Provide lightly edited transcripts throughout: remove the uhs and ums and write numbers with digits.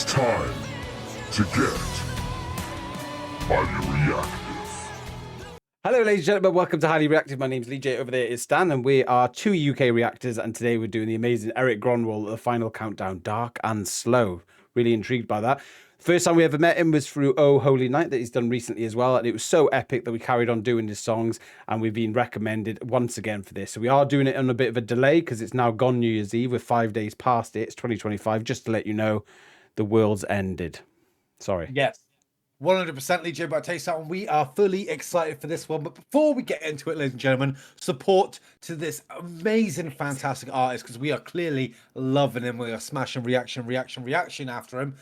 It's time to get highly reactive. Hello, ladies and gentlemen. Welcome to Highly Reactive. My name's Lee J. Over there is Stan, and we are two UK reactors. And today we're doing the amazing Erik Grönwall, the final countdown, Dark and Slow. Really intrigued by that. First time we ever met him was through Oh Holy Night that he's done recently as well, and it was so epic that we carried on doing his songs, and we've been recommended once again for this. So we are doing it on a bit of a delay because it's now gone New Year's Eve. We're 5 days past it. It's 2025. Just to let you know, the world's ended. Sorry. Yes. 100% Lee J, but I tell you something, we are fully excited for this one. But before we get into it, ladies and gentlemen, support to this amazing, fantastic artist, because we are clearly loving him. We are smashing reaction after him.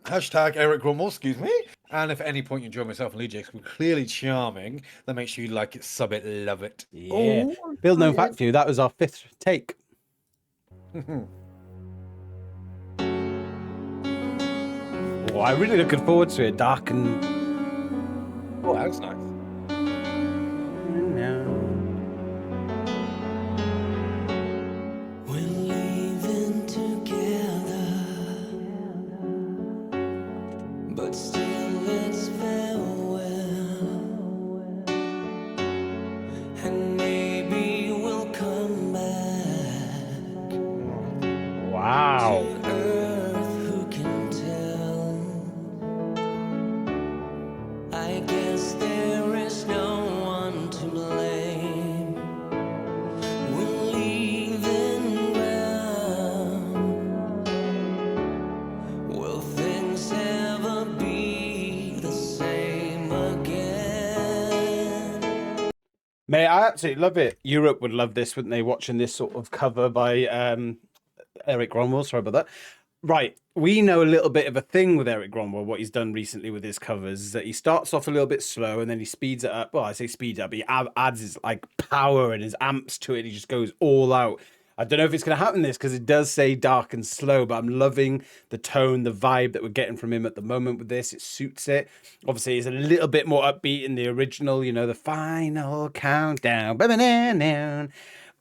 Hashtag Erik Grönwall, excuse me. And if at any point you enjoy myself and Lee J, we're clearly charming, then make sure you like it, sub it, love it. Yeah. Bill, known fact for you, that was our 5th take. Oh, I'm really looking forward to it. Dark and... Oh, that's nice. We're leaving together, but still it's farewell, and maybe we'll come back. Wow. To Earth, who can tell? I guess there is no one to blame. We're leaving ground. Will things ever be the same again? Mate, I absolutely love it. Europe would love this, wouldn't they? Watching this sort of cover by Erik Grönwall. Sorry about that. Right, we know a little bit of a thing with Erik Grönwall. What he's done recently with his covers is that he starts off a little bit slow and then he speeds it up. Well, I say speed up, but he adds his like power and his amps to it. He just goes all out. I don't know if it's going to happen this because it does say dark and slow, but I'm loving the tone, the vibe that we're getting from him at the moment with this. It suits it. Obviously, it's a little bit more upbeat in the original, you know, the final countdown.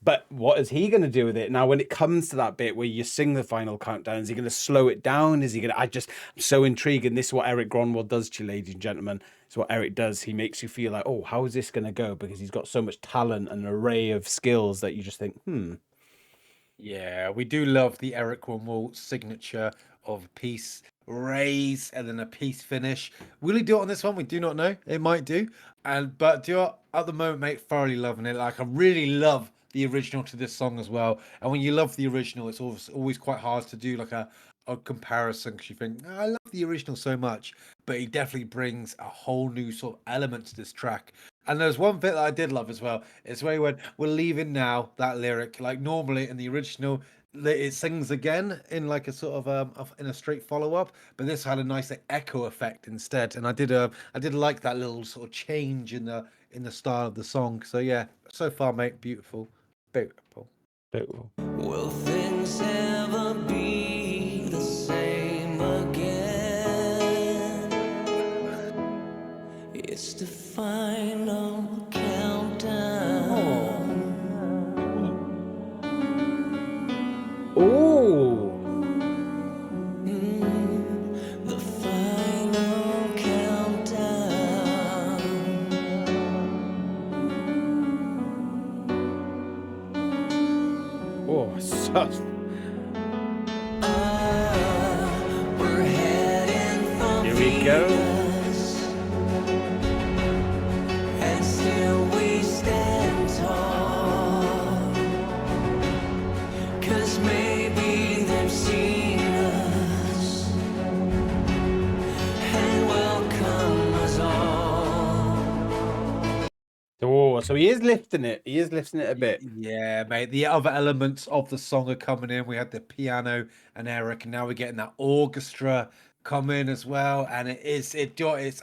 But what is he going to do with it? Now, when it comes to that bit where you sing the final countdown, is he going to slow it down? Is he going to... I'm so intrigued. And this is what Erik Grönwall does to you, ladies and gentlemen. It's what Erik does. He makes you feel like, oh, how is this going to go? Because he's got so much talent and an array of skills that you just think, Yeah, we do love the Erik Grönwall signature of peace raise and then a peace finish. Will he do it on this one? We do not know. It might do. But do you know, at the moment, mate, thoroughly loving it. Like, I really love the original to this song as well. And when you love the original, it's always quite hard to do like a comparison because you think, I love the original so much. But he definitely brings a whole new sort of element to this track. And there's one bit that I did love as well. It's where he went, "We're leaving now," that lyric. Like normally in the original, it sings again in like a sort of in a straight follow up, but this had a nice like, echo effect instead. And I did like that little sort of change in the style of the song. So yeah, so far, mate, beautiful. Beautiful. Will things ever be the same again? It's the final countdown. Oh. The final countdown. Oh, such... We're heading for Here we go. Venus, and still we stand tall. 'Cause maybe they've seen us and welcome us all. Oh, so he is lifting it. He is lifting it a bit. Yeah, mate. The other elements of the song are coming in. We had the piano and Erik, and now we're getting that orchestra come in as well. And it's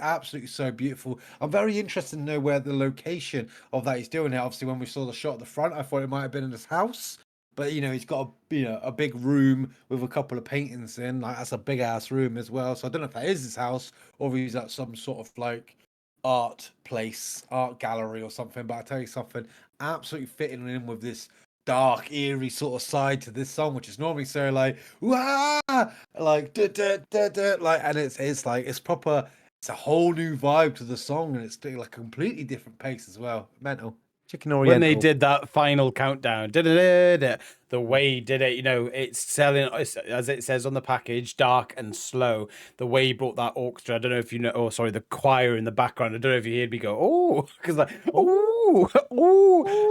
absolutely so beautiful. I'm very interested to know where the location of that he's doing it. Obviously, when we saw the shot at the front, I thought it might have been in his house. But he's got a big room with a couple of paintings in. Like that's a big ass room as well. So I don't know if that is his house or if he's at some sort of like art place, art gallery or something. But I tell you something, absolutely fitting in with this dark, eerie sort of side to this song, which is normally so like, wah, like like, and it's like it's proper. It's a whole new vibe to the song, and it's doing like a completely different pace as well. Mental. Chicken When Oriental. they did that final countdown, the way he did it, it's selling, as it says on the package, dark and slow. The way he brought that orchestra, I don't know if you know, oh, sorry, the choir in the background. I don't know if you heard me go, oh, because like, oh,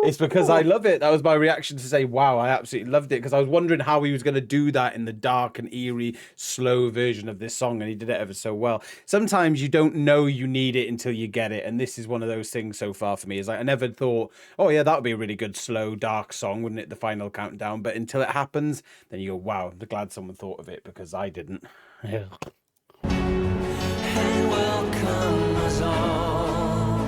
it's because I love it. That was my reaction to say, wow, I absolutely loved it, because I was wondering how he was going to do that in the dark and eerie, slow version of this song, and he did it ever so well. Sometimes you don't know you need it until you get it, and this is one of those things so far for me. Is like I never thought, oh yeah, that would be a really good slow dark song, wouldn't it, the final countdown? But until it happens, then you go, wow, I'm glad someone thought of it, because I didn't. Yeah. And welcome us all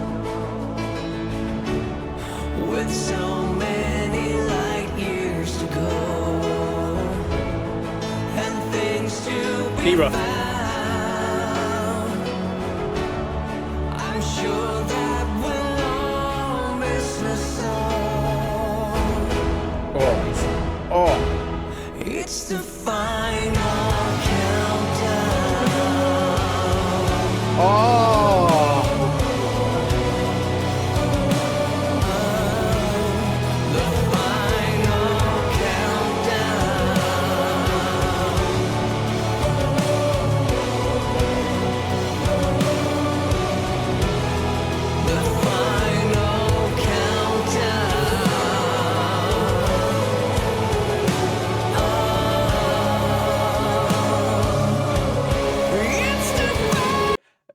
with so many light years to go and things to be Kira. found. I'm sure that we'll all miss the song. Oh, It's the final countdown. oh. The final countdown. The final countdown. It's the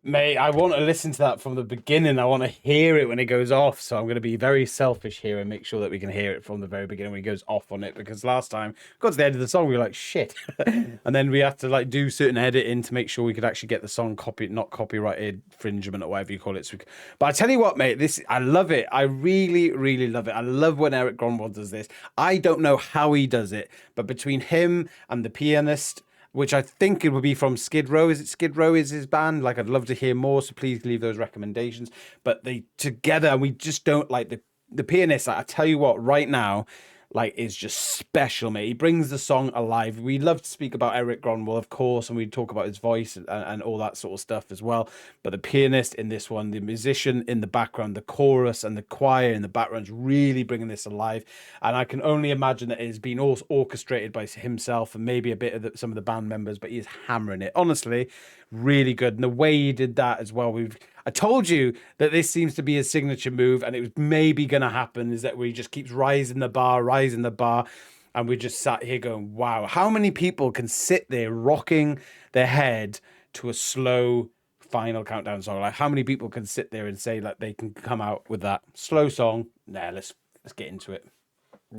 Mate, I want to listen to that from the beginning. I want to hear it when it goes off. So I'm going to be very selfish here and make sure that we can hear it from the very beginning when he goes off on it. Because last time, got to the end of the song, we were like, shit. And then we had to like do certain editing to make sure we could actually get the song not copyrighted infringement or whatever you call it. But I tell you what, mate, I love it. I really, really love it. I love when Erik Grönwall does this. I don't know how he does it, but between him and the pianist, which I think it would be from Skid Row. Is it Skid Row is his band? Like, I'd love to hear more, so please leave those recommendations. But they together, we just don't like the pianist. I tell you what, right now, like, is just special, mate. He brings the song alive. We love to speak about Erik Grönwall, of course, and we talk about his voice and all that sort of stuff as well. But the pianist in this one, the musician in the background, the chorus and the choir in the background, really bringing this alive. And I can only imagine that it has been all orchestrated by himself and maybe a bit of some of the band members, but he is hammering it. Honestly, really good. And the way he did that as well, I told you that this seems to be his signature move, and it was maybe going to happen, is that where he just keeps rising the bar, and we just sat here going, wow, how many people can sit there rocking their head to a slow final countdown song? Like, how many people can sit there and say like they can come out with that slow song? Nah, let's get into it.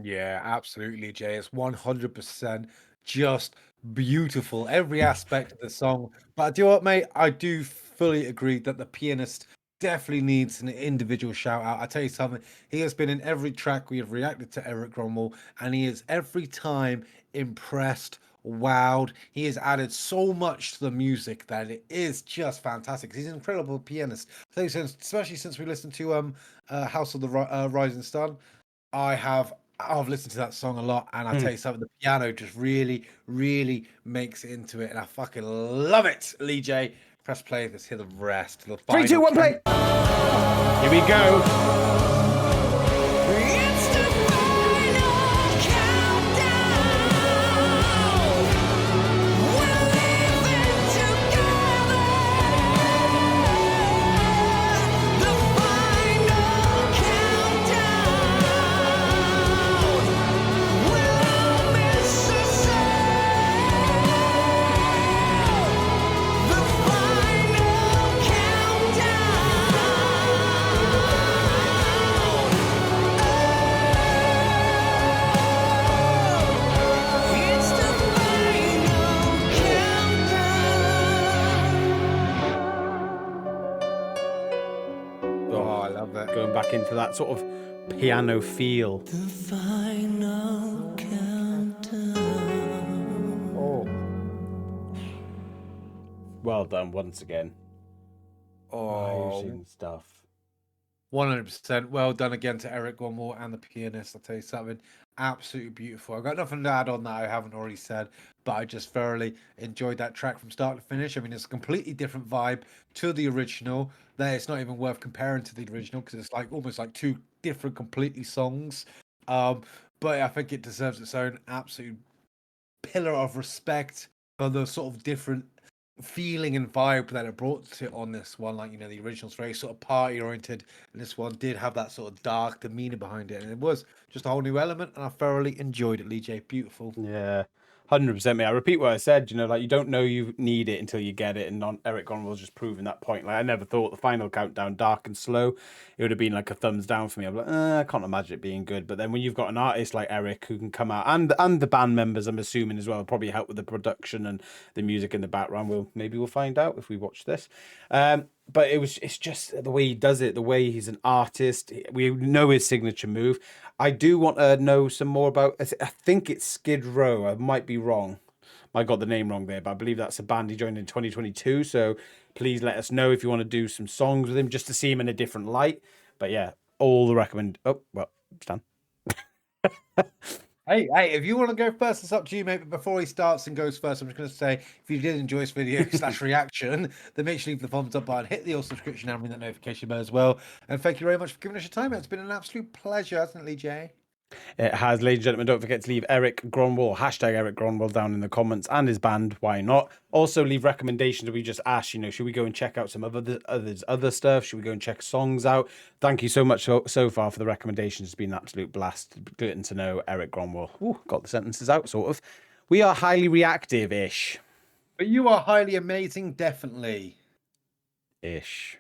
Yeah, absolutely, Jay. It's 100% just beautiful, every aspect of the song. But do you know what, mate? I do fully agree that the pianist definitely needs an individual shout out. I tell you something, he has been in every track we have reacted to Erik Grönwall, and he is every time impressed, wowed. He has added so much to the music that it is just fantastic. He's an incredible pianist. I tell you, especially since we listened to House of the Rising Sun, I've listened to that song a lot, and I tell you something, the piano just really, really makes it into it, and I fucking love it. Lee J, press play. Let's hear the rest. The 3, 2, 1, play. Here we go. It's the final countdown. We're living together. The final countdown. We'll miss the sound. The final countdown. It's the final countdown. Oh, I love that. Going back into that sort of piano feel. The final countdown. Oh, Well done once again. oh, Amazing stuff. 100%. Well done again to Erik Grönwall and the pianist. I'll tell you something, absolutely beautiful. I've got nothing to add on that I haven't already said, but I just thoroughly enjoyed that track from start to finish. I mean, it's a completely different vibe to the original. There, it's not even worth comparing to the original because it's like almost like two different completely songs. But I think it deserves its own absolute pillar of respect for the sort of different feeling and vibe that it brought to on this one. Like, you know, the original's very sort of party oriented, and this one did have that sort of dark demeanor behind it, and it was just a whole new element, and I thoroughly enjoyed it. Lee J, beautiful. Yeah, 100%, mate. I repeat what I said. You know, like you don't know you need it until you get it, and Eric Grönwall's just proving that point. Like I never thought the final countdown, dark and slow, it would have been like a thumbs down for me. I'm like, I can't imagine it being good. But then when you've got an artist like Eric who can come out, and the band members, I'm assuming as well, probably help with the production and the music in the background. We'll find out if we watch this. But it's just the way he does it, the way he's an artist. We know his signature move. I do want to know some more about, I think it's Skid Row. I might be wrong. I got the name wrong there, but I believe that's a band he joined in 2022. So please let us know if you want to do some songs with him just to see him in a different light. But yeah, all the Stan. Hey, if you want to go first, it's up to you, mate. But before he starts and goes first, I'm just going to say, if you did enjoy this video / reaction, then make sure you leave the thumbs up button, hit the subscription and ring that notification bell as well. And thank you very much for giving us your time. It's been an absolute pleasure, hasn't it, Lee J? It has, ladies and gentlemen. Don't forget to leave Erik Grönwall, hashtag Erik Grönwall, down in the comments, and his band. Why not? Also, leave recommendations. We just asked, you know, should we go and check out some other stuff? Should we go and check songs out? Thank you so much so far for the recommendations. It's been an absolute blast getting to know Erik Grönwall. Ooh, got the sentences out, sort of. We are highly reactive-ish. But you are highly amazing, definitely. Ish.